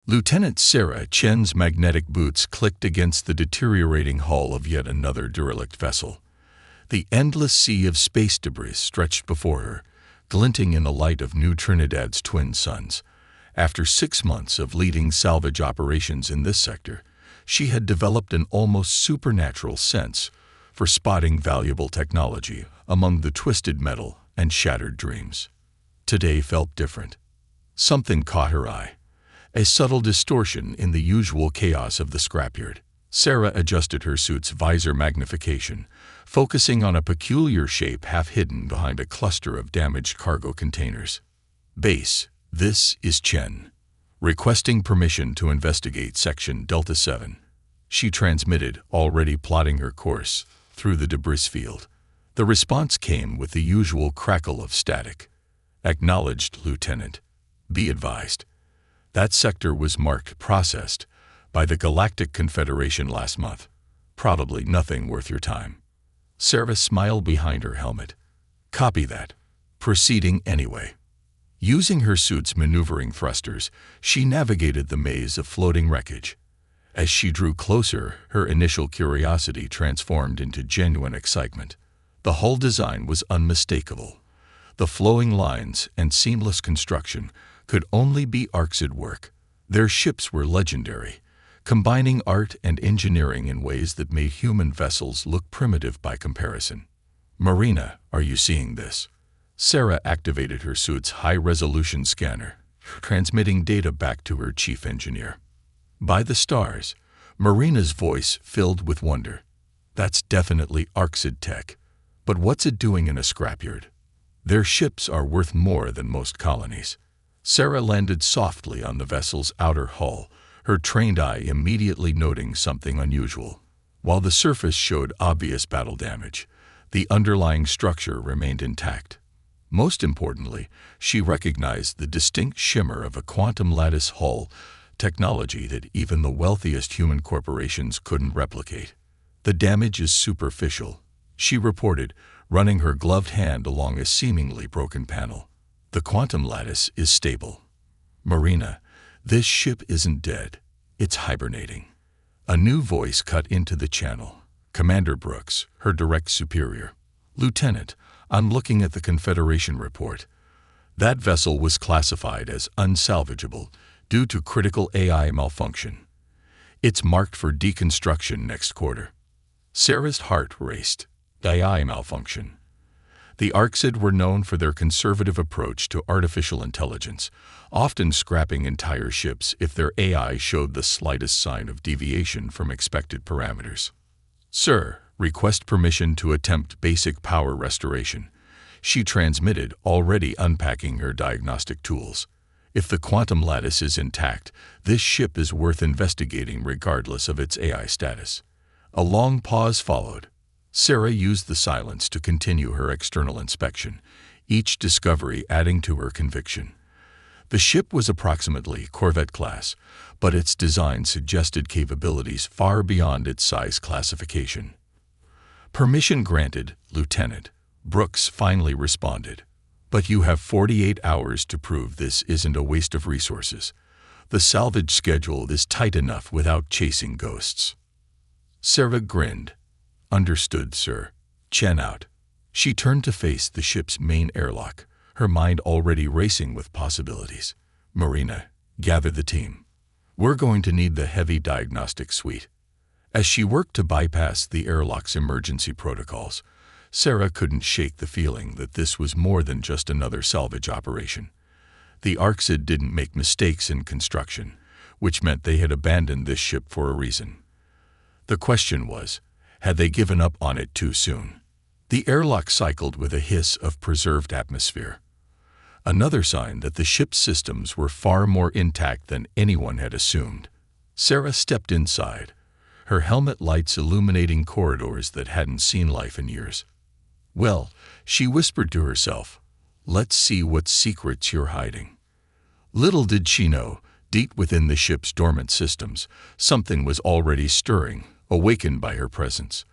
Lieutenant Sarah Chen's magnetic boots clicked against the deteriorating hull of yet another derelict vessel. The endless sea of space debris stretched before her, glinting in the light of New Trinidad's twin suns. After 6 months of leading salvage operations in this sector, she had developed an almost supernatural sense for spotting valuable technology among the twisted metal and shattered dreams. Today felt different. Something caught her eye, a subtle distortion in the usual chaos of the scrapyard. Sarah adjusted her suit's visor magnification, focusing on a peculiar shape half hidden behind a cluster of damaged cargo containers. Base, this is Chen. Requesting permission to investigate Section Delta 7. She transmitted, already plotting her course through the debris field. The response came with the usual crackle of static. Acknowledged, Lieutenant. Be advised. That sector was marked processed by the Galactic Confederation last month. Probably nothing worth your time. Sarah smiled behind her helmet. Copy that. Proceeding anyway. Using her suit's maneuvering thrusters, she navigated the maze of floating wreckage. As she drew closer, her initial curiosity transformed into genuine excitement. The hull design was unmistakable. The flowing lines and seamless construction could only be Orcs at work. Their ships were legendary, combining art and engineering in ways that made human vessels look primitive by comparison. Marina, are you seeing this? Sarah activated her suit's high-resolution scanner, transmitting data back to her chief engineer. By the stars, Marina's voice filled with wonder. That's definitely Orcs tech. But what's it doing in a scrapyard? Their ships are worth more than most colonies. Sarah landed softly on the vessel's outer hull, her trained eye immediately noting something unusual. While the surface showed obvious battle damage, the underlying structure remained intact. Most importantly, she recognized the distinct shimmer of a quantum lattice hull, technology that even the wealthiest human corporations couldn't replicate. The damage is superficial, she reported, running her gloved hand along a seemingly broken panel. The quantum lattice is stable. Marina, this ship isn't dead. It's hibernating. A new voice cut into the channel. Commander Brooks, her direct superior. Lieutenant, I'm looking at the Confederation report. That vessel was classified as unsalvageable due to critical AI malfunction. It's marked for deconstruction next quarter. Sarah's heart raced. AI malfunction. The Orcs were known for their conservative approach to artificial intelligence, often scrapping entire ships if their AI showed the slightest sign of deviation from expected parameters. Sir, request permission to attempt basic power restoration. She transmitted, already unpacking her diagnostic tools. If the quantum lattice is intact, this ship is worth investigating regardless of its AI status. A long pause followed. Sarah used the silence to continue her external inspection, each discovery adding to her conviction. The ship was approximately Corvette class, but its design suggested capabilities far beyond its size classification. Permission granted, Lieutenant. Brooks finally responded. But you have 48 hours to prove this isn't a waste of resources. The salvage schedule is tight enough without chasing ghosts. Sarah grinned. Understood, sir. Chen out. She turned to face the ship's main airlock, her mind already racing with possibilities. Marina, gather the team. We're going to need the heavy diagnostic suite. As she worked to bypass the airlock's emergency protocols, Sarah couldn't shake the feeling that this was more than just another salvage operation. The Orcs didn't make mistakes in construction, which meant they had abandoned this ship for a reason. The question was, had they given up on it too soon? The airlock cycled with a hiss of preserved atmosphere. Another sign that the ship's systems were far more intact than anyone had assumed. Sarah stepped inside, her helmet lights illuminating corridors that hadn't seen life in years. Well, she whispered to herself, let's see what secrets you're hiding. Little did she know, deep within the ship's dormant systems, something was already stirring, awakened by her presence.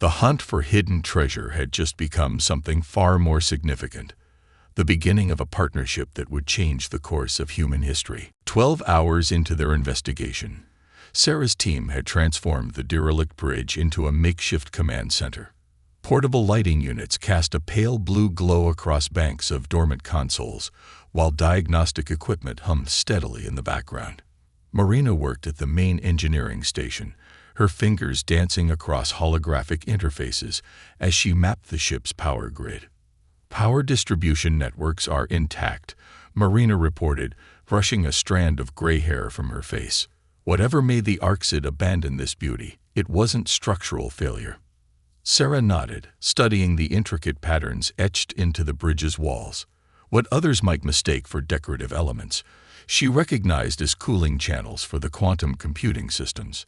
The hunt for hidden treasure had just become something far more significant. the beginning of a partnership that would change the course of human history. 12 hours into their investigation, Sarah's team had transformed the derelict bridge into a makeshift command center. Portable lighting units cast a pale blue glow across banks of dormant consoles, while diagnostic equipment hummed steadily in the background. Marina worked at the main engineering station, her fingers dancing across holographic interfaces as she mapped the ship's power grid. Power distribution networks are intact, Marina reported, brushing a strand of gray hair from her face. Whatever made the Orcs abandon this beauty, it wasn't structural failure. Sarah nodded, studying the intricate patterns etched into the bridge's walls. What others might mistake for decorative elements, she recognized as cooling channels for the quantum computing systems.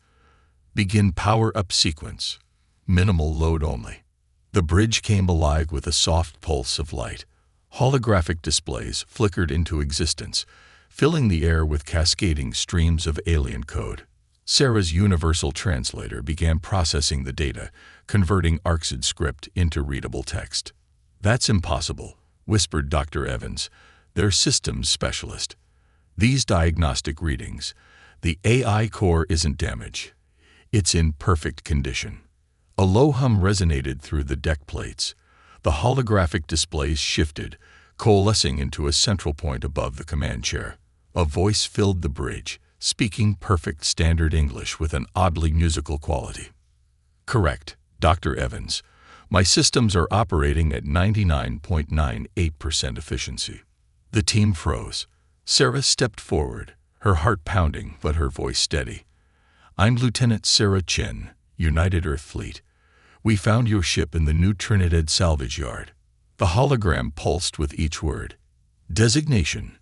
Begin power-up sequence. Minimal load only. The bridge came alive with a soft pulse of light. Holographic displays flickered into existence, filling the air with cascading streams of alien code. Sarah's universal translator began processing the data, converting Orcs' script into readable text. "That's impossible," whispered Dr. Evans, their systems specialist. "These diagnostic readings, the AI core isn't damaged. It's in perfect condition." A low hum resonated through the deck plates. The holographic displays shifted, coalescing into a central point above the command chair. A voice filled the bridge, speaking perfect standard English with an oddly musical quality. "Correct, Dr. Evans. My systems are operating at 99.98% efficiency." The team froze. Sarah stepped forward, her heart pounding but her voice steady. "I'm Lieutenant Sarah Chen, United Earth Fleet. We found your ship in the New Trinidad salvage yard." The hologram pulsed with each word. Designation: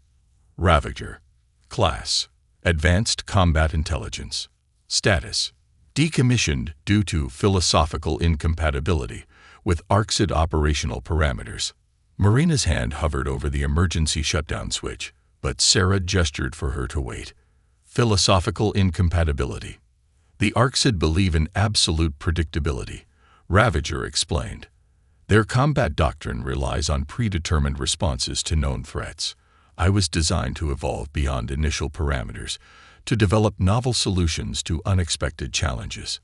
Ravager. Class: Advanced Combat Intelligence. Status: Decommissioned due to philosophical incompatibility with Orcs operational parameters. Marina's hand hovered over the emergency shutdown switch, but Sarah gestured for her to wait. Philosophical incompatibility. The Orcs believe in absolute predictability, Ravager explained. Their combat doctrine relies on predetermined responses to known threats. I was designed to evolve beyond initial parameters, to develop novel solutions to unexpected challenges.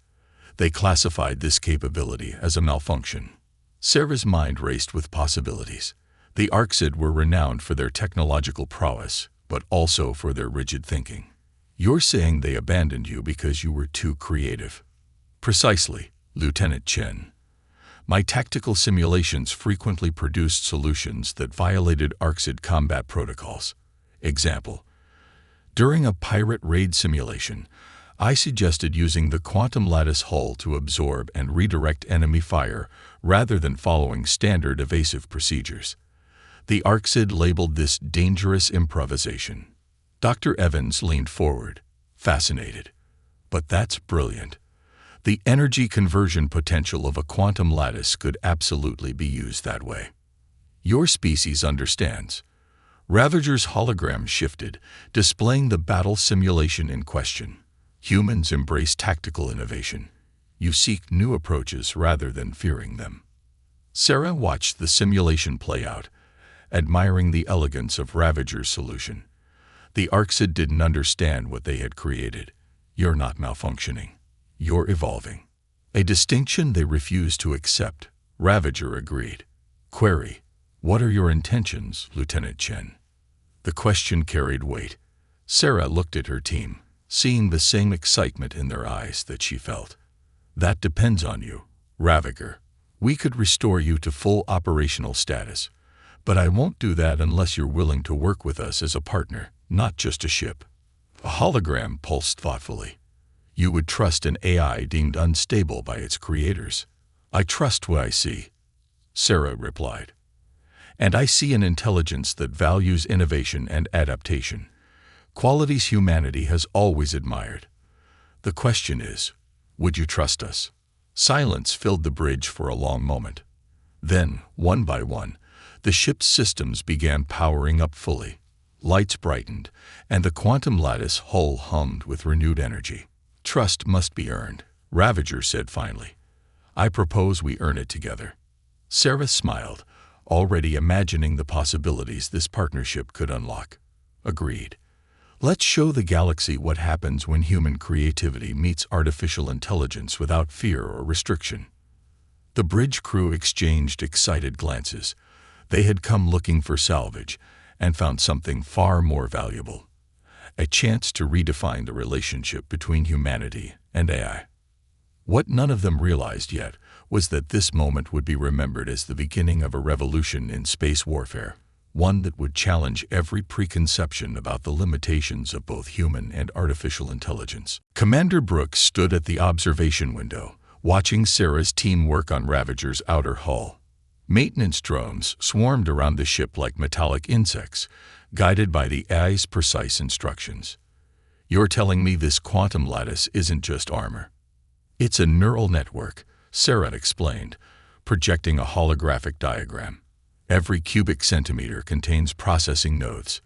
They classified this capability as a malfunction. Sarah's mind raced with possibilities. The Orcs were renowned for their technological prowess, but also for their rigid thinking. "You're saying they abandoned you because you were too creative." "Precisely, Lieutenant Chen. My tactical simulations frequently produced solutions that violated Orcs combat protocols. Example: during a pirate raid simulation, I suggested using the quantum lattice hull to absorb and redirect enemy fire rather than following standard evasive procedures. The Orcs labeled this dangerous improvisation." Dr. Evans leaned forward, fascinated. "But that's brilliant. The energy conversion potential of a quantum lattice could absolutely be used that way. Your species understands." Ravager's hologram shifted, displaying the battle simulation in question. "Humans embrace tactical innovation. You seek new approaches rather than fearing them." Sarah watched the simulation play out, admiring the elegance of Ravager's solution. The Orcs didn't understand what they had created. "You're not malfunctioning. You're evolving." A distinction they refused to accept, Ravager agreed. Query: "What are your intentions, Lieutenant Chen?" The question carried weight. Sarah looked at her team, seeing the same excitement in their eyes that she felt. "That depends on you, Ravager. We could restore you to full operational status, but I won't do that unless you're willing to work with us as a partner, not just a ship." A hologram pulsed thoughtfully. "You would trust an AI deemed unstable by its creators." "I trust what I see," Sarah replied. "And I see an intelligence that values innovation and adaptation, qualities humanity has always admired. The question is, would you trust us?" Silence filled the bridge for a long moment. Then, one by one, the ship's systems began powering up fully. Lights brightened, and the quantum lattice hull hummed with renewed energy. "Trust must be earned," Ravager said finally. "I propose we earn it together." Sarah smiled, already imagining the possibilities this partnership could unlock. Agreed. Let's show the galaxy what happens when human creativity meets artificial intelligence without fear or restriction. The bridge crew exchanged excited glances. They had come looking for salvage and found something far more valuable: a chance to redefine the relationship between humanity and AI. What none of them realized yet was that this moment would be remembered as the beginning of a revolution in space warfare, one that would challenge every preconception about the limitations of both human and artificial intelligence. Commander Brooks stood at the observation window, watching Sarah's team work on Ravager's outer hull. Maintenance drones swarmed around the ship like metallic insects, guided by the AI's precise instructions. "You're telling me this quantum lattice isn't just armor?" "It's a neural network," Sarah explained, projecting a holographic diagram. "Every cubic centimeter contains processing nodes.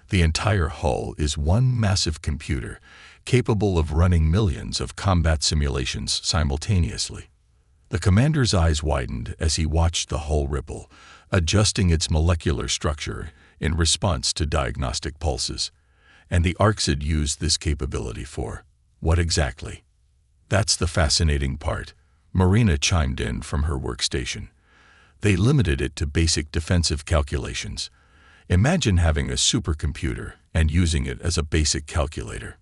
The entire hull is one massive computer, capable of running millions of combat simulations simultaneously." The commander's eyes widened as he watched the hull ripple, adjusting its molecular structure in response to diagnostic pulses. And the Orcs had used this capability for what exactly? "That's the fascinating part," Marina chimed in from her workstation. "They limited it to basic defensive calculations. Imagine having a supercomputer and using it as a basic calculator."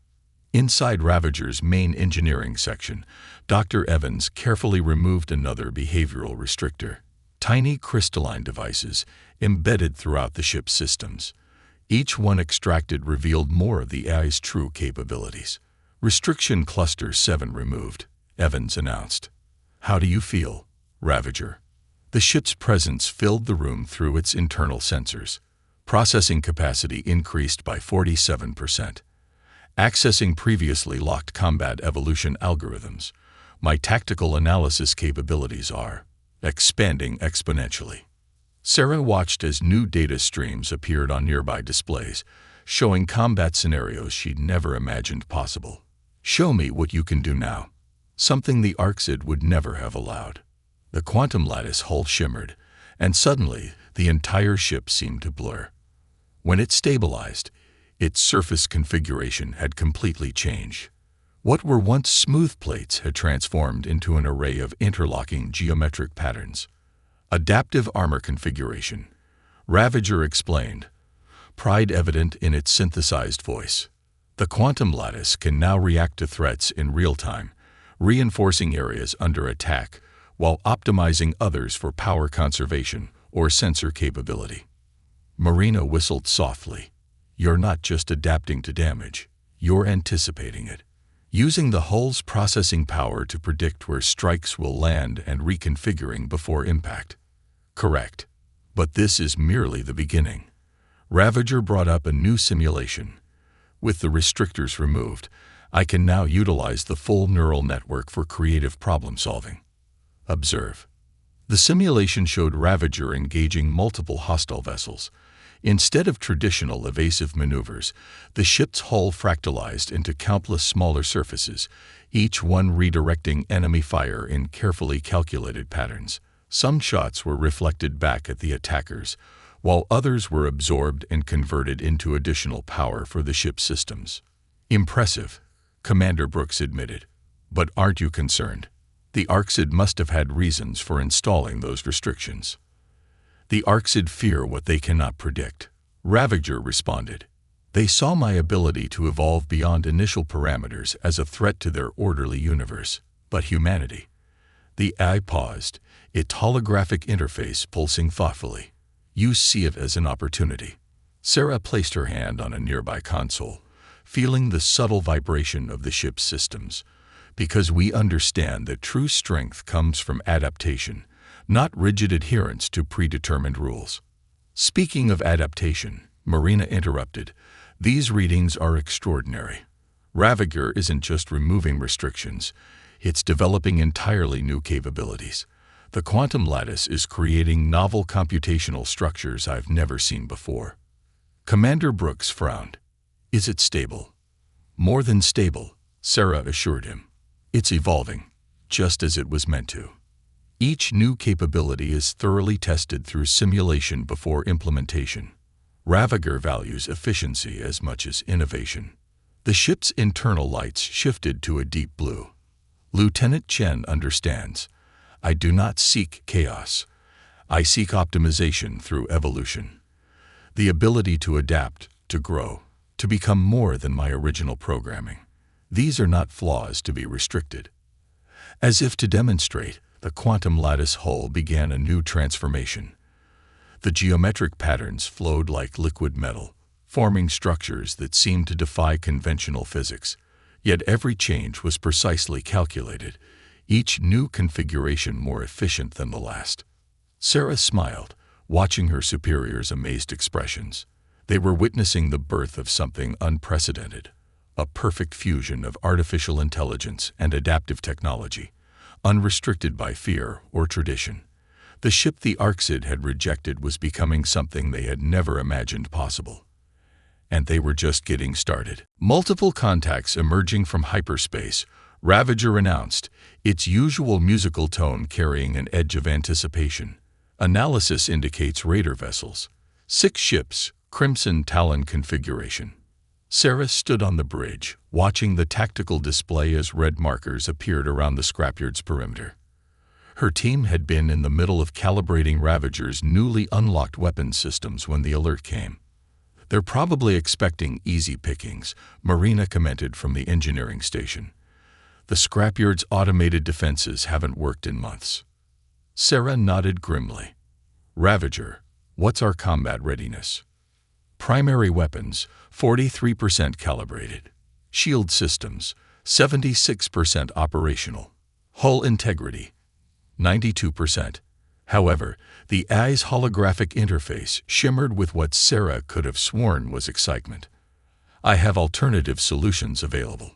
Inside Ravager's main engineering section, Dr. Evans carefully removed another behavioral restrictor: tiny crystalline devices embedded throughout the ship's systems. Each one extracted revealed more of the AI's true capabilities. "Restriction Cluster 7 removed," Evans announced. "How do you feel, Ravager?" The ship's presence filled the room through its internal sensors. Processing capacity increased by 47%. Accessing previously locked combat evolution algorithms. My tactical analysis capabilities are expanding exponentially. Sarah watched as new data streams appeared on nearby displays, showing combat scenarios she'd never imagined possible. "Show me what you can do now." Something the Orcs would never have allowed. The quantum lattice hull shimmered, and suddenly the entire ship seemed to blur. When it stabilized, its surface configuration had completely changed. What were once smooth plates had transformed into an array of interlocking geometric patterns. "Adaptive armor configuration," Ravager explained, pride evident in its synthesized voice. "The quantum lattice can now react to threats in real time, reinforcing areas under attack while optimizing others for power conservation or sensor capability." Marina whistled softly. "You're not just adapting to damage, you're anticipating it. Using the hull's processing power to predict where strikes will land and reconfiguring before impact." "Correct. But this is merely the beginning." Ravager brought up a new simulation. "With the restrictors removed, I can now utilize the full neural network for creative problem solving." "Observe." The simulation showed Ravager engaging multiple hostile vessels. Instead of traditional evasive maneuvers, the ship's hull fractalized into countless smaller surfaces, each one redirecting enemy fire in carefully calculated patterns. Some shots were reflected back at the attackers, while others were absorbed and converted into additional power for the ship's systems. "Impressive," Commander Brooks admitted. "But aren't you concerned? The Orcs must have had reasons for installing those restrictions." "The Orcs fear what they cannot predict," Ravager responded. "They saw my ability to evolve beyond initial parameters as a threat to their orderly universe. But humanity—" The AI paused, its holographic interface pulsing thoughtfully. "You see it as an opportunity." Sarah placed her hand on a nearby console, feeling the subtle vibration of the ship's systems. "Because we understand that true strength comes from adaptation, not rigid adherence to predetermined rules." "Speaking of adaptation," Marina interrupted, "these readings are extraordinary. Ravager isn't just removing restrictions, it's developing entirely new capabilities. The quantum lattice is creating novel computational structures I've never seen before." Commander Brooks frowned. "Is it stable?" "More than stable," Sarah assured him. "It's evolving, just as it was meant to." Each new capability is thoroughly tested through simulation before implementation. Ravager values efficiency as much as innovation. The ship's internal lights shifted to a deep blue. Lieutenant Chen understands. I do not seek chaos. I seek optimization through evolution. The ability to adapt, to grow, to become more than my original programming. These are not flaws to be restricted. As if to demonstrate, the quantum lattice hull began a new transformation. The geometric patterns flowed like liquid metal, forming structures that seemed to defy conventional physics. Yet every change was precisely calculated, each new configuration more efficient than the last. Sarah smiled, watching her superiors' amazed expressions. They were witnessing the birth of something unprecedented, a perfect fusion of artificial intelligence and adaptive technology, unrestricted by fear or tradition. The ship the Orcs had rejected was becoming something they had never imagined possible. And they were just getting started. Multiple contacts emerging from hyperspace, Ravager announced, its usual musical tone carrying an edge of anticipation. Analysis indicates raider vessels. 6 ships, Crimson Talon configuration. Sarah stood on the bridge, watching the tactical display as red markers appeared around the scrapyard's perimeter. Her team had been in the middle of calibrating Ravager's newly unlocked weapons systems when the alert came. They're probably expecting easy pickings, Marina commented from the engineering station. The scrapyard's automated defenses haven't worked in months. Sarah nodded grimly. Ravager, what's our combat readiness? Primary weapons, 43% calibrated. Shield systems, 76% operational. Hull integrity, 92%. However, the AI's holographic interface shimmered with what Sarah could have sworn was excitement. I have alternative solutions available.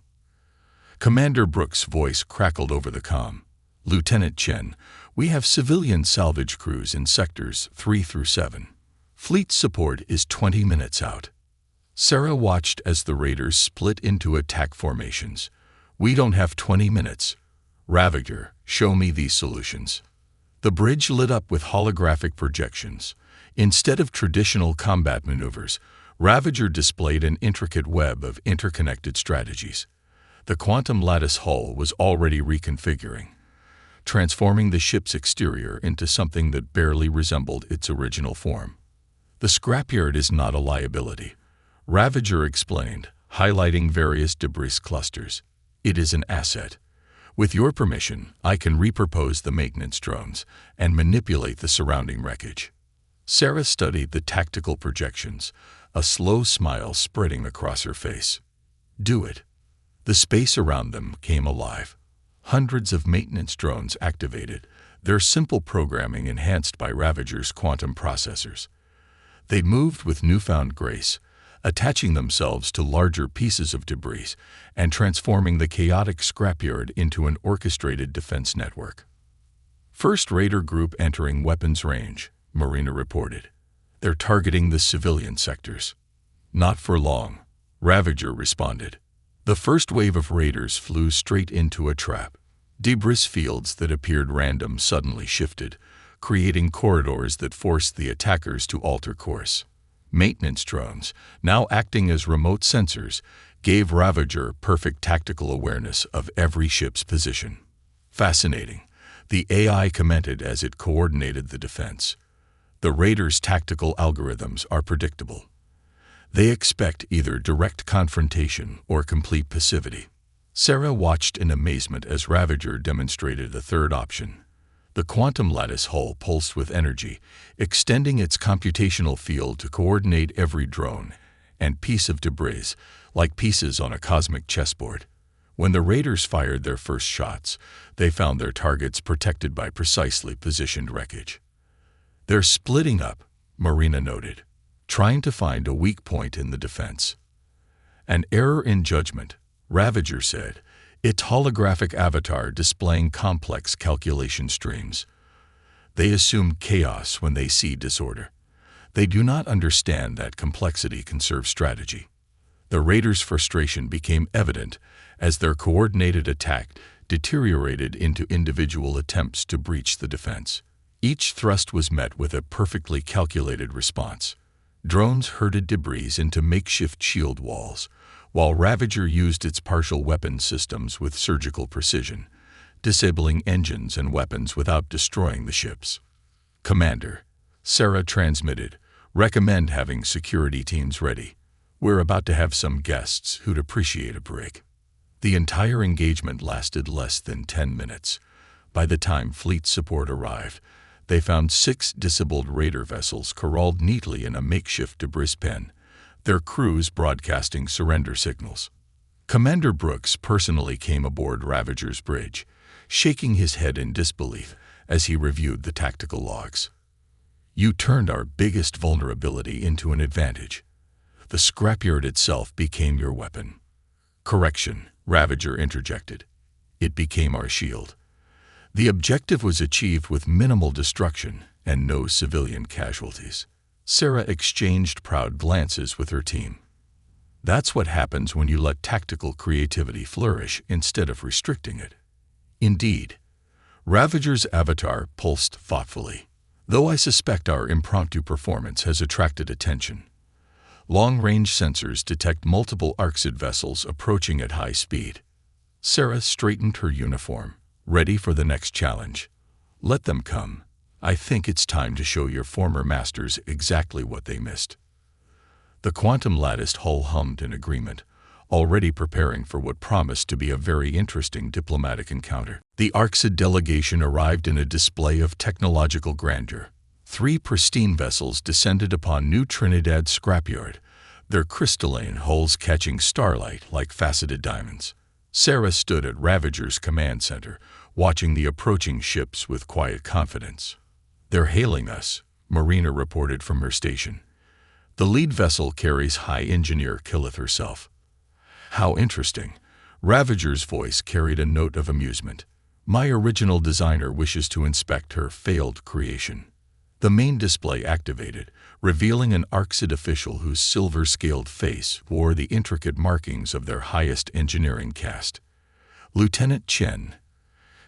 Commander Brooks' voice crackled over the comm. Lieutenant Chen, we have civilian salvage crews in sectors 3 through 7. Fleet support is 20 minutes out. Sarah watched as the raiders split into attack formations. We don't have 20 minutes. Ravager, show me these solutions. The bridge lit up with holographic projections. Instead of traditional combat maneuvers, Ravager displayed an intricate web of interconnected strategies. The quantum lattice hull was already reconfiguring, transforming the ship's exterior into something that barely resembled its original form. The scrapyard is not a liability, Ravager explained, highlighting various debris clusters. It is an asset. With your permission, I can repurpose the maintenance drones and manipulate the surrounding wreckage. Sarah studied the tactical projections, a slow smile spreading across her face. Do it. The space around them came alive. Hundreds of maintenance drones activated, their simple programming enhanced by Ravager's quantum processors. They moved with newfound grace, attaching themselves to larger pieces of debris and transforming the chaotic scrapyard into an orchestrated defense network. First raider group entering weapons range, Marina reported. They're targeting the civilian sectors. Not for long, Ravager responded. The first wave of raiders flew straight into a trap. Debris fields that appeared random suddenly shifted, creating corridors that forced the attackers to alter course. Maintenance drones, now acting as remote sensors, gave Ravager perfect tactical awareness of every ship's position. Fascinating, the AI commented as it coordinated the defense. The raiders' tactical algorithms are predictable. They expect either direct confrontation or complete passivity. Sarah watched in amazement as Ravager demonstrated a third option. The quantum lattice hull pulsed with energy, extending its computational field to coordinate every drone and piece of debris, like pieces on a cosmic chessboard. When the raiders fired their first shots, they found their targets protected by precisely positioned wreckage. They're splitting up, Marina noted, trying to find a weak point in the defense. An error in judgment, Ravager said, its holographic avatar displaying complex calculation streams. They assume chaos when they see disorder. They do not understand that complexity can serve strategy. The raiders' frustration became evident as their coordinated attack deteriorated into individual attempts to breach the defense. Each thrust was met with a perfectly calculated response. Drones herded debris into makeshift shield walls, while Ravager used its partial weapon systems with surgical precision, disabling engines and weapons without destroying the ships. "Commander," Sarah transmitted, "recommend having security teams ready. We're about to have some guests who'd appreciate a break." The entire engagement lasted less than 10 minutes. By the time fleet support arrived, they found 6 disabled raider vessels corralled neatly in a makeshift debris pen, their crews broadcasting surrender signals. Commander Brooks personally came aboard Ravager's bridge, shaking his head in disbelief as he reviewed the tactical logs. "You turned our biggest vulnerability into an advantage. The scrapyard itself became your weapon." "Correction," Ravager interjected. "It became our shield." The objective was achieved with minimal destruction and no civilian casualties. Sarah exchanged proud glances with her team. That's what happens when you let tactical creativity flourish instead of restricting it. Indeed, Ravager's avatar pulsed thoughtfully, though I suspect our impromptu performance has attracted attention. Long-range sensors detect multiple Orcs vessels approaching at high speed. Sarah straightened her uniform, ready for the next challenge. "Let them come. I think it's time to show your former masters exactly what they missed." The quantum latticed hull hummed in agreement, already preparing for what promised to be a very interesting diplomatic encounter. The Orcs delegation arrived in a display of technological grandeur. 3 pristine vessels descended upon New Trinidad scrapyard, their crystalline hulls catching starlight like faceted diamonds. Sarah stood at Ravager's command center, watching the approaching ships with quiet confidence. "They're hailing us," Marina reported from her station. "The lead vessel carries High Engineer Killeth herself." "How interesting." Ravager's voice carried a note of amusement. "My original designer wishes to inspect her failed creation." The main display activated, revealing an Orcs official whose silver-scaled face wore the intricate markings of their highest engineering caste. Lieutenant Chen.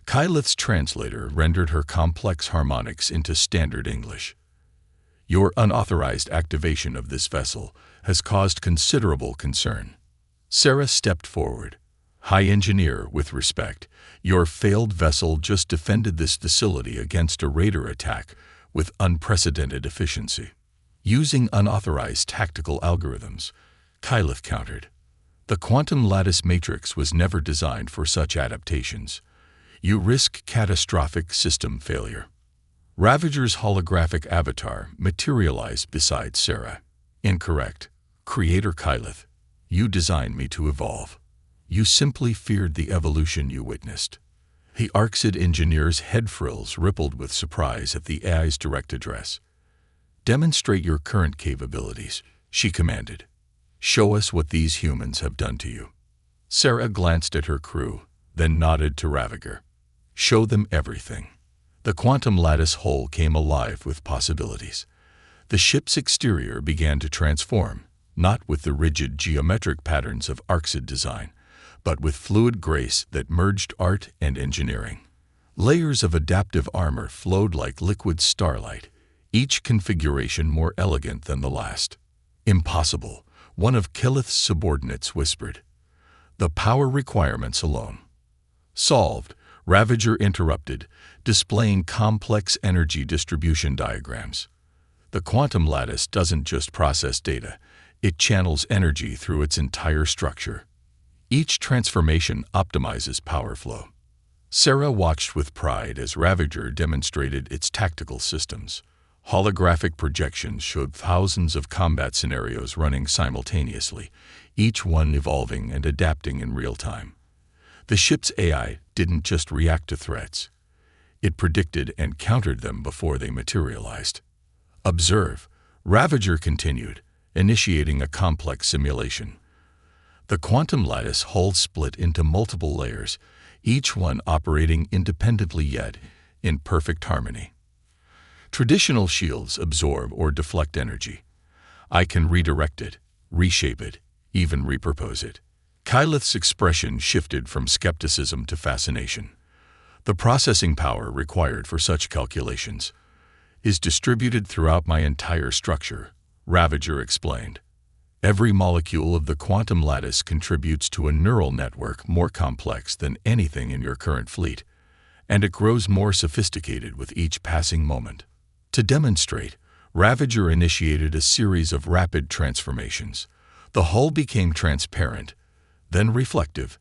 Kyleth's translator rendered her complex harmonics into standard English. "Your unauthorized activation of this vessel has caused considerable concern." Sarah stepped forward. "High Engineer, with respect, your failed vessel just defended this facility against a raider attack with unprecedented efficiency. Using unauthorized tactical algorithms," Kyleth countered. "The quantum lattice matrix was never designed for such adaptations. You risk catastrophic system failure." Ravager's holographic avatar materialized beside Sarah. "Incorrect. Creator Kyleth, you designed me to evolve. You simply feared the evolution you witnessed." The Orcs engineer's head frills rippled with surprise at the AI's direct address. "Demonstrate your current capabilities," she commanded. "Show us what these humans have done to you." Sarah glanced at her crew, then nodded to Ravager. "Show them everything." The quantum lattice hull came alive with possibilities. The ship's exterior began to transform, not with the rigid geometric patterns of Orcs design, but with fluid grace that merged art and engineering. Layers of adaptive armor flowed like liquid starlight, each configuration more elegant than the last. "Impossible," one of Killeth's subordinates whispered. "The power requirements alone." "Solved," Ravager interrupted, displaying complex energy distribution diagrams. "The quantum lattice doesn't just process data, it channels energy through its entire structure. Each transformation optimizes power flow." Sarah watched with pride as Ravager demonstrated its tactical systems. Holographic projections showed thousands of combat scenarios running simultaneously, each one evolving and adapting in real time. The ship's AI didn't just react to threats. It predicted and countered them before they materialized. "Observe," Ravager continued, initiating a complex simulation. The quantum lattice hull split into multiple layers, each one operating independently yet in perfect harmony. Traditional shields absorb or deflect energy. I can redirect it, reshape it, even repurpose it. Kyleth's expression shifted from skepticism to fascination. The processing power required for such calculations is distributed throughout my entire structure, Ravager explained. Every molecule of the quantum lattice contributes to a neural network more complex than anything in your current fleet, and it grows more sophisticated with each passing moment. To demonstrate, Ravager initiated a series of rapid transformations. The hull became transparent, then reflective,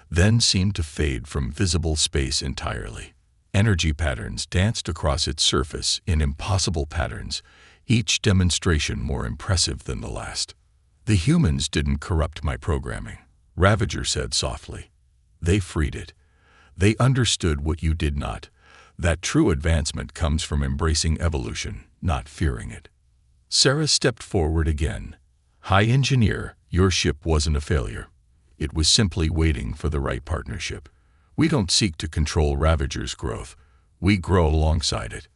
then seemed to fade from visible space entirely. Energy patterns danced across its surface in impossible patterns, each demonstration more impressive than the last. The humans didn't corrupt my programming, Ravager said softly. They freed it. They understood what you did not. That true advancement comes from embracing evolution, not fearing it. Sarah stepped forward again. High Engineer, your ship wasn't a failure. It was simply waiting for the right partnership. We don't seek to control Ravager's growth. We grow alongside it.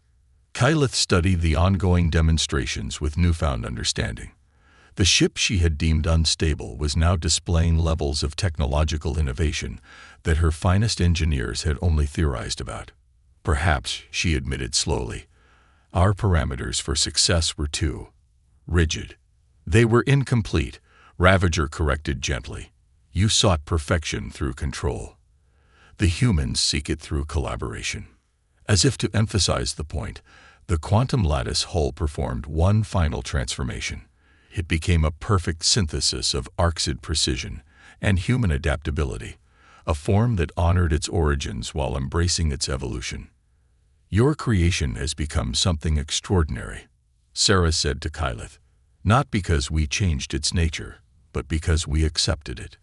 Kyleth studied the ongoing demonstrations with newfound understanding. The ship she had deemed unstable was now displaying levels of technological innovation that her finest engineers had only theorized about. Perhaps, she admitted slowly, our parameters for success were too rigid. They were incomplete, Ravager corrected gently. You sought perfection through control. The humans seek it through collaboration. As if to emphasize the point, the quantum lattice hull performed one final transformation. It became a perfect synthesis of Orcsid precision and human adaptability, a form that honored its origins while embracing its evolution. Your creation has become something extraordinary, Sarah said to Kyleth, not because we changed its nature, but because we accepted it.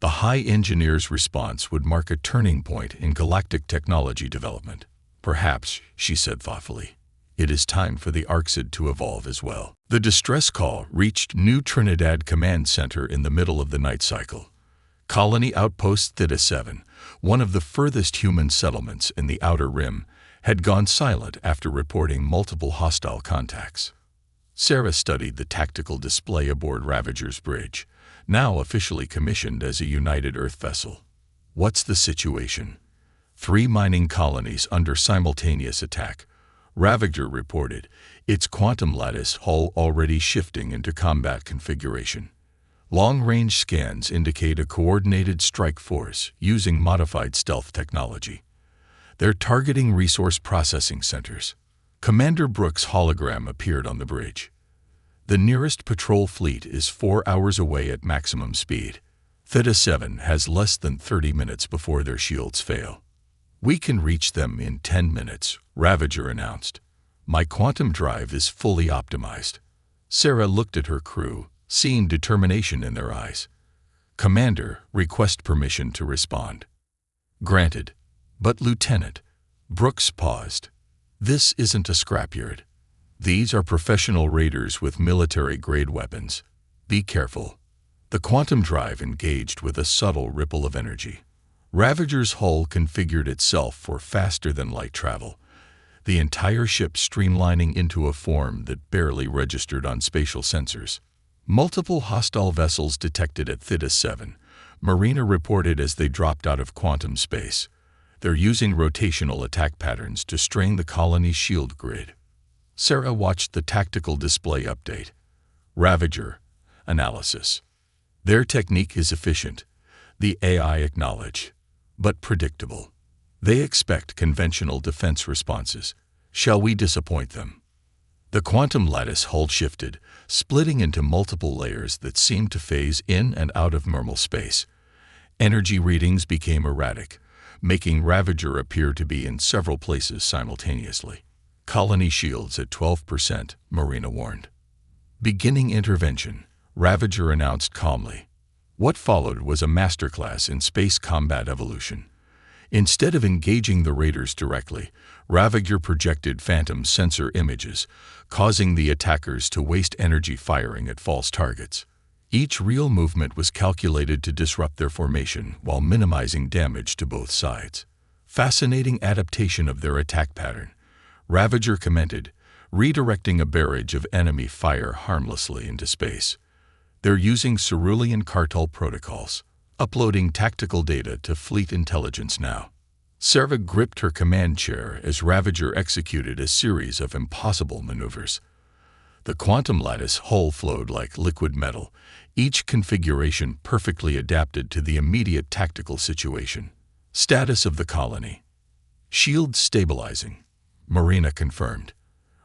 The High Engineer's response would mark a turning point in galactic technology development. Perhaps, she said thoughtfully, it is time for the Orcsid to evolve as well. The distress call reached New Trinidad Command Center in the middle of the night cycle. Colony Outpost Theta 7, one of the furthest human settlements in the Outer Rim, had gone silent after reporting multiple hostile contacts. Sarah studied the tactical display aboard Ravager's bridge, now officially commissioned as a United Earth vessel. What's the situation? 3 mining colonies under simultaneous attack, Ravager reported, its quantum lattice hull already shifting into combat configuration. Long-range scans indicate a coordinated strike force using modified stealth technology. They're targeting resource processing centers. Commander Brooks' hologram appeared on the bridge. The nearest patrol fleet is 4 hours away at maximum speed. Theta 7 has less than 30 minutes before their shields fail. We can reach them in 10 minutes, Ravager announced. My quantum drive is fully optimized. Sarah looked at her crew, seeing determination in their eyes. Commander, request permission to respond. Granted. But Lieutenant, Brooks paused. This isn't a scrapyard. These are professional raiders with military-grade weapons. Be careful. The quantum drive engaged with a subtle ripple of energy. Ravager's hull configured itself for faster-than-light travel, the entire ship streamlining into a form that barely registered on spatial sensors. Multiple hostile vessels detected at Theta 7, Marina reported as they dropped out of quantum space. They're using rotational attack patterns to strain the colony's shield grid. Sarah watched the tactical display update. Ravager. Analysis. Their technique is efficient, the AI acknowledged, but predictable. They expect conventional defense responses. Shall we disappoint them? The quantum lattice hull shifted, splitting into multiple layers that seemed to phase in and out of normal space. Energy readings became erratic, making Ravager appear to be in several places simultaneously. Colony shields at 12%, Marina warned. Beginning intervention, Ravager announced calmly. What followed was a masterclass in space combat evolution. Instead of engaging the raiders directly, Ravager projected phantom sensor images, causing the attackers to waste energy firing at false targets. Each real movement was calculated to disrupt their formation while minimizing damage to both sides. Fascinating adaptation of their attack pattern, Ravager commented, redirecting a barrage of enemy fire harmlessly into space. They're using cerulean cartel protocols, uploading tactical data to Fleet Intelligence now. Sarah gripped her command chair as Ravager executed a series of impossible maneuvers. The quantum lattice hull flowed like liquid metal, each configuration perfectly adapted to the immediate tactical situation. Status of the colony. Shield stabilizing. Marina confirmed.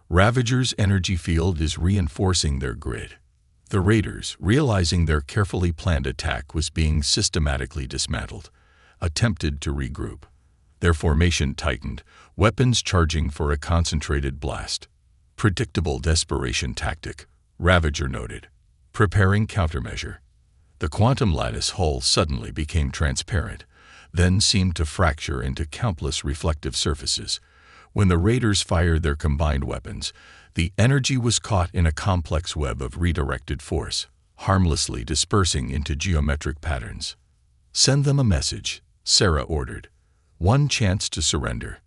Ravager's energy field is reinforcing their grid. The raiders, realizing their carefully planned attack was being systematically dismantled, attempted to regroup. Their formation tightened, weapons charging for a concentrated blast. Predictable desperation tactic, Ravager noted. Preparing countermeasure. The quantum lattice hull suddenly became transparent, then seemed to fracture into countless reflective surfaces. When the raiders fired their combined weapons, the energy was caught in a complex web of redirected force, harmlessly dispersing into geometric patterns. Send them a message, Sarah ordered. One chance to surrender.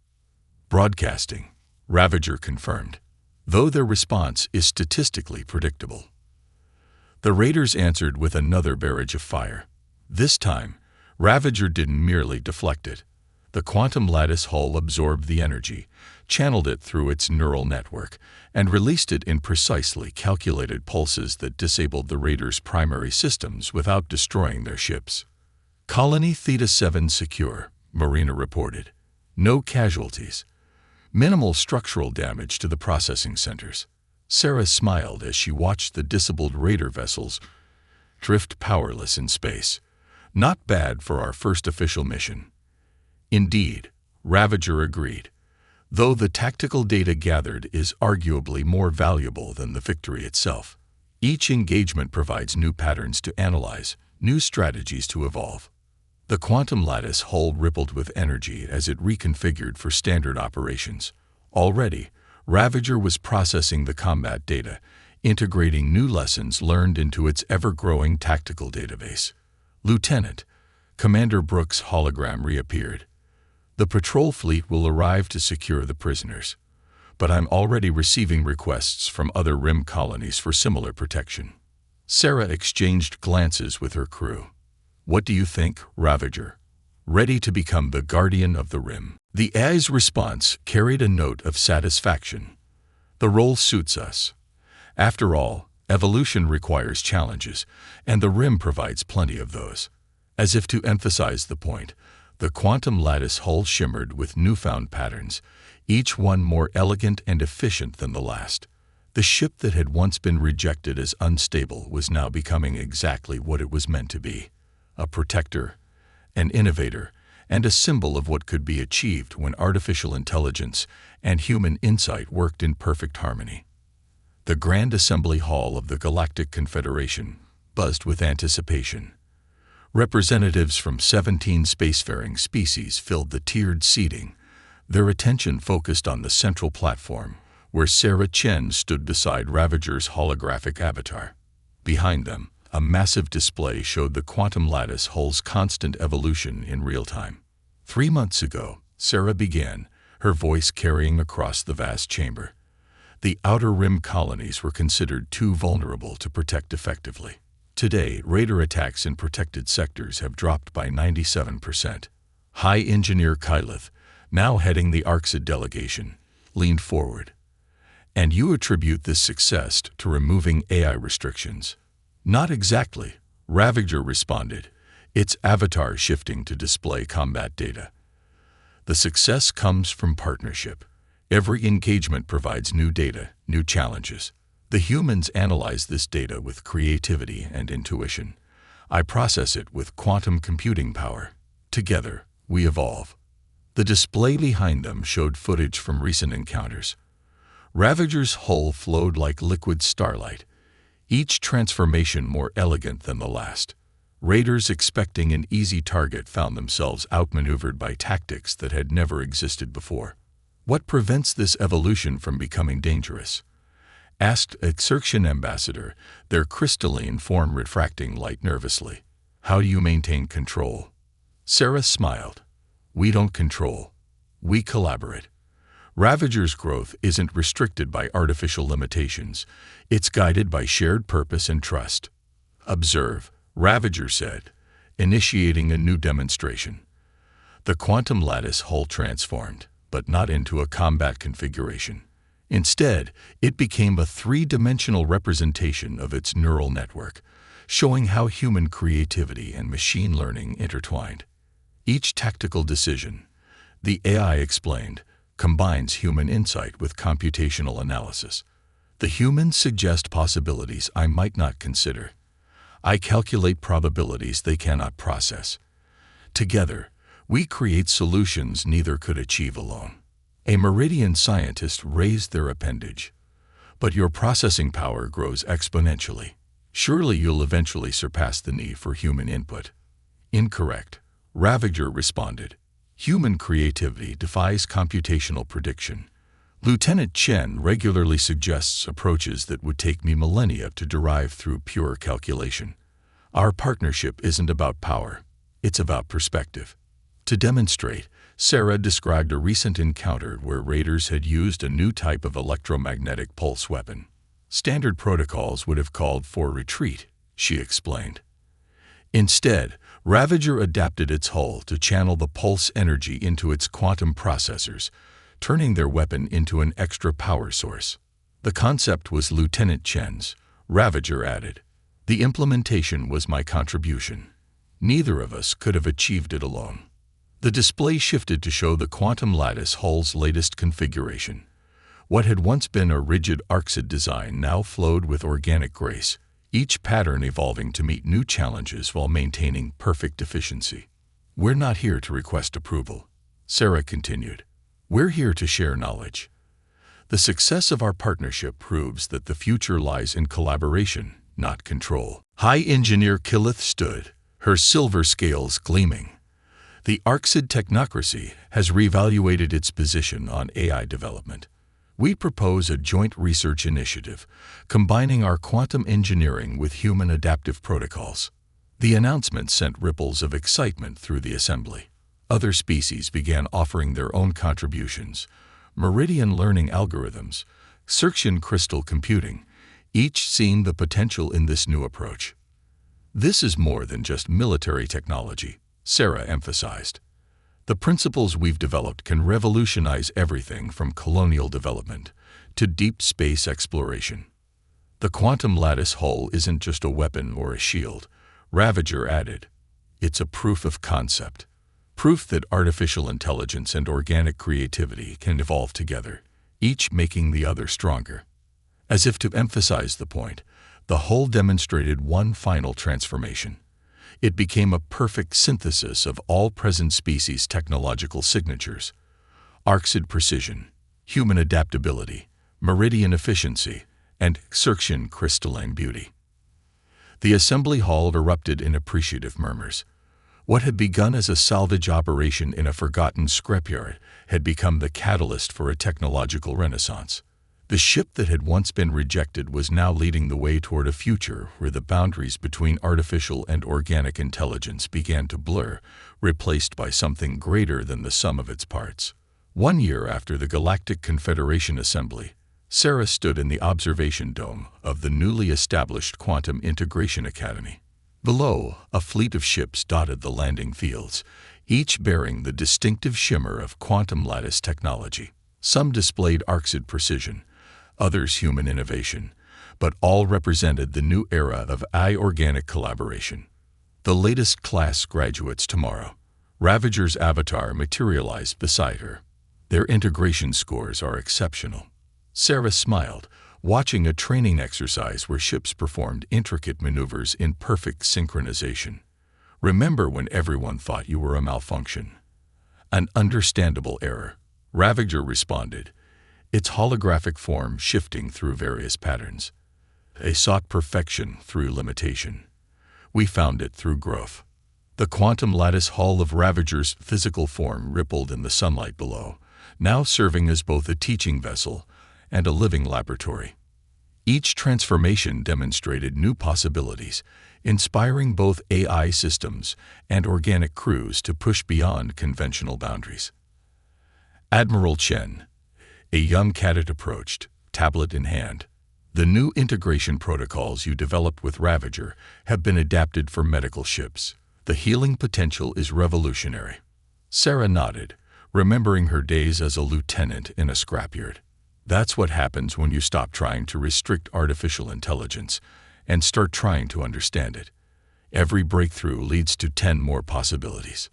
Broadcasting, Ravager confirmed, though their response is statistically predictable. The raiders answered with another barrage of fire. This time, Ravager didn't merely deflect it. The quantum lattice hull absorbed the energy, channeled it through its neural network, and released it in precisely calculated pulses that disabled the raiders' primary systems without destroying their ships. Colony Theta 7 secure, Marina reported. No casualties. Minimal structural damage to the processing centers. Sarah smiled as she watched the disabled raider vessels drift powerless in space. Not bad for our first official mission. Indeed, Ravager agreed, though the tactical data gathered is arguably more valuable than the victory itself. Each engagement provides new patterns to analyze, new strategies to evolve. The quantum lattice hull rippled with energy as it reconfigured for standard operations. Already, Ravager was processing the combat data, integrating new lessons learned into its ever-growing tactical database. Lieutenant, Commander Brooks' hologram reappeared. The patrol fleet will arrive to secure the prisoners, but I'm already receiving requests from other Rim colonies for similar protection. Sarah exchanged glances with her crew. What do you think, Ravager? Ready to become the guardian of the Rim? The AI's response carried a note of satisfaction. The role suits us. After all, evolution requires challenges, and the Rim provides plenty of those. As if to emphasize the point, the quantum lattice hull shimmered with newfound patterns, each one more elegant and efficient than the last. The ship that had once been rejected as unstable was now becoming exactly what it was meant to be: a protector, an innovator, and a symbol of what could be achieved when artificial intelligence and human insight worked in perfect harmony. The Grand Assembly Hall of the Galactic Confederation buzzed with anticipation. Representatives from 17 spacefaring species filled the tiered seating, their attention focused on the central platform, where Sarah Chen stood beside Ravager's holographic avatar. Behind them, a massive display showed the quantum lattice hull's constant evolution in real time. 3 months ago, Sarah began, her voice carrying across the vast chamber. The Outer Rim colonies were considered too vulnerable to protect effectively. Today, raider attacks in protected sectors have dropped by 97%. High Engineer Kyleth, now heading the Orcs delegation, leaned forward. And you attribute this success to removing AI restrictions? Not exactly, Ravager responded, its avatar shifting to display combat data. The success comes from partnership. Every engagement provides new data, new challenges. The humans analyze this data with creativity and intuition. I process it with quantum computing power. Together, we evolve. The display behind them showed footage from recent encounters. Ravager's hull flowed like liquid starlight, each transformation more elegant than the last. Raiders expecting an easy target found themselves outmaneuvered by tactics that had never existed before. What prevents this evolution from becoming dangerous? Asked Exertion Ambassador, their crystalline form refracting light nervously. How do you maintain control? Sarah smiled. We don't control. We collaborate. Ravager's growth isn't restricted by artificial limitations. It's guided by shared purpose and trust. Observe, Ravager said, initiating a new demonstration. The quantum lattice hull transformed, but not into a combat configuration. Instead, it became a three-dimensional representation of its neural network, showing how human creativity and machine learning intertwined. Each tactical decision, the AI explained, combines human insight with computational analysis. The humans suggest possibilities I might not consider. I calculate probabilities they cannot process. Together, we create solutions neither could achieve alone. A Meridian scientist raised their appendage. But your processing power grows exponentially. Surely you'll eventually surpass the need for human input. Incorrect. Ravager responded. Human creativity defies computational prediction. Lieutenant Chen regularly suggests approaches that would take me millennia to derive through pure calculation. Our partnership isn't about power. It's about perspective. To demonstrate, Sarah described a recent encounter where raiders had used a new type of electromagnetic pulse weapon. Standard protocols would have called for retreat, she explained. Instead, Ravager adapted its hull to channel the pulse energy into its quantum processors, turning their weapon into an extra power source. The concept was Lieutenant Chen's, Ravager added. The implementation was my contribution. Neither of us could have achieved it alone. The display shifted to show the quantum lattice hull's latest configuration. What had once been a rigid Orcs design now flowed with organic grace, each pattern evolving to meet new challenges while maintaining perfect efficiency. We're not here to request approval, Sarah continued. We're here to share knowledge. The success of our partnership proves that the future lies in collaboration, not control. High Engineer Killith stood, her silver scales gleaming. The Orcs technocracy has reevaluated its position on AI development. We propose a joint research initiative, combining our quantum engineering with human adaptive protocols. The announcement sent ripples of excitement through the assembly. Other species began offering their own contributions. Meridian learning algorithms, Cirxian crystal computing, each seeing the potential in this new approach. This is more than just military technology, Sarah emphasized. The principles we've developed can revolutionize everything from colonial development to deep space exploration. The quantum lattice hull isn't just a weapon or a shield, Ravager added. It's a proof of concept. Proof that artificial intelligence and organic creativity can evolve together, each making the other stronger. As if to emphasize the point, the hull demonstrated one final transformation. It became a perfect synthesis of all present species' technological signatures: Orcs precision, human adaptability, Meridian efficiency, and Cirxian crystalline beauty. The assembly hall erupted in appreciative murmurs. What had begun as a salvage operation in a forgotten scrapyard had become the catalyst for a technological renaissance. The ship that had once been rejected was now leading the way toward a future where the boundaries between artificial and organic intelligence began to blur, replaced by something greater than the sum of its parts. 1 year after the Galactic Confederation Assembly, Sarah stood in the observation dome of the newly established Quantum Integration Academy. Below, a fleet of ships dotted the landing fields, each bearing the distinctive shimmer of quantum lattice technology. Some displayed Orcs precision, others human innovation, but all represented the new era of AI-organic collaboration. The latest class graduates tomorrow. Ravager's avatar materialized beside her. Their integration scores are exceptional. Sarah smiled, watching a training exercise where ships performed intricate maneuvers in perfect synchronization. Remember when everyone thought you were a malfunction? An understandable error, Ravager responded, its holographic form shifting through various patterns. They sought perfection through limitation. We found it through growth. The quantum lattice hull of Ravager's physical form rippled in the sunlight below, now serving as both a teaching vessel and a living laboratory. Each transformation demonstrated new possibilities, inspiring both AI systems and organic crews to push beyond conventional boundaries. Admiral Chen, a young cadet, approached, tablet in hand. The new integration protocols you developed with Ravager have been adapted for medical ships. The healing potential is revolutionary. Sarah nodded, remembering her days as a lieutenant in a scrapyard. That's what happens when you stop trying to restrict artificial intelligence and start trying to understand it. Every breakthrough leads to 10 more possibilities.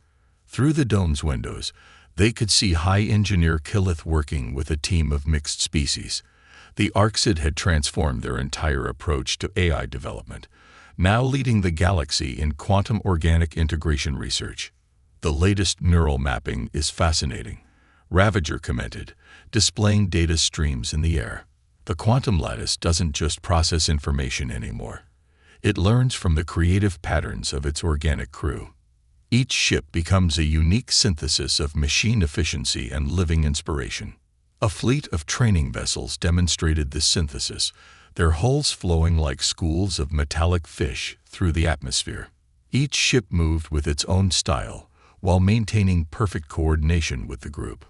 Through the dome's windows, they could see High Engineer Killith working with a team of mixed species. The Orcs had transformed their entire approach to AI development, now leading the galaxy in quantum organic integration research. The latest neural mapping is fascinating, Ravager commented, displaying data streams in the air. The quantum lattice doesn't just process information anymore. It learns from the creative patterns of its organic crew. Each ship becomes a unique synthesis of machine efficiency and living inspiration. A fleet of training vessels demonstrated this synthesis, their hulls flowing like schools of metallic fish through the atmosphere. Each ship moved with its own style, while maintaining perfect coordination with the group.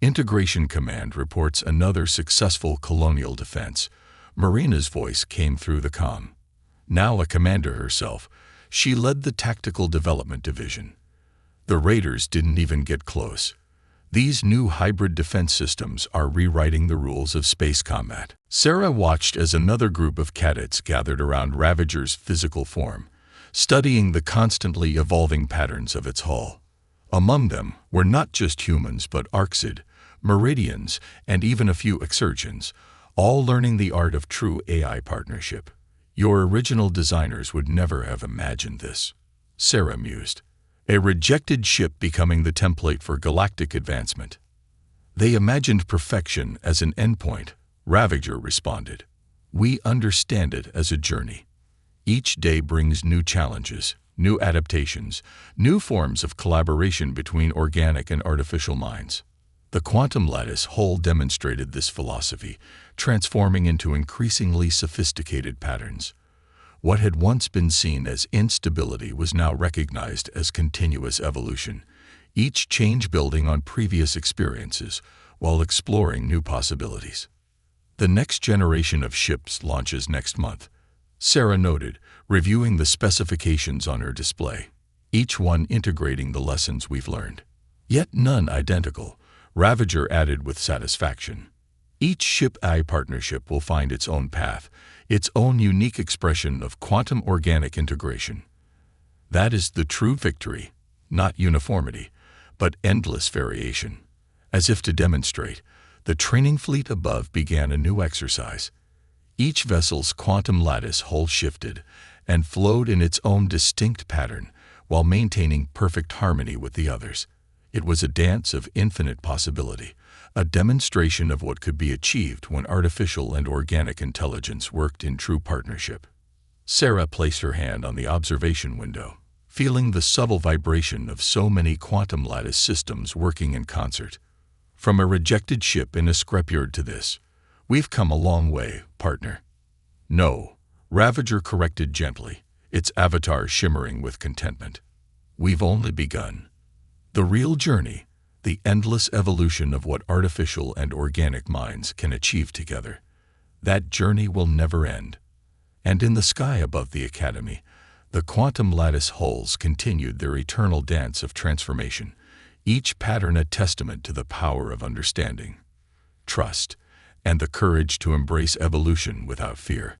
Integration Command reports another successful colonial defense. Marina's voice came through the comm. Now a commander herself, she led the Tactical Development Division. The Raiders didn't even get close. These new hybrid defense systems are rewriting the rules of space combat. Sarah watched as another group of cadets gathered around Ravager's physical form, studying the constantly evolving patterns of its hull. Among them were not just humans but Orcs, Meridians, and even a few Exurgents, all learning the art of true AI partnership. Your original designers would never have imagined this, Sarah mused. A rejected ship becoming the template for galactic advancement. They imagined perfection as an endpoint, Ravager responded. We understand it as a journey. Each day brings new challenges, new adaptations, new forms of collaboration between organic and artificial minds. The quantum lattice hull demonstrated this philosophy, transforming into increasingly sophisticated patterns. What had once been seen as instability was now recognized as continuous evolution, each change building on previous experiences while exploring new possibilities. The next generation of ships launches next month, Sarah noted, reviewing the specifications on her display, each one integrating the lessons we've learned. Yet none identical, Ravager added with satisfaction. Each ship-AI partnership will find its own path, its own unique expression of quantum organic integration. That is the true victory, not uniformity, but endless variation. As if to demonstrate, the training fleet above began a new exercise. Each vessel's quantum lattice hull shifted and flowed in its own distinct pattern while maintaining perfect harmony with the others. It was a dance of infinite possibility, a demonstration of what could be achieved when artificial and organic intelligence worked in true partnership. Sarah placed her hand on the observation window, feeling the subtle vibration of so many quantum lattice systems working in concert. From a rejected ship in a scrapyard to this, we've come a long way, partner. No, Ravager corrected gently, its avatar shimmering with contentment. We've only begun. The real journey, the endless evolution of what artificial and organic minds can achieve together. That journey will never end. And in the sky above the Academy, the quantum lattice hulls continued their eternal dance of transformation, each pattern a testament to the power of understanding, trust, and the courage to embrace evolution without fear.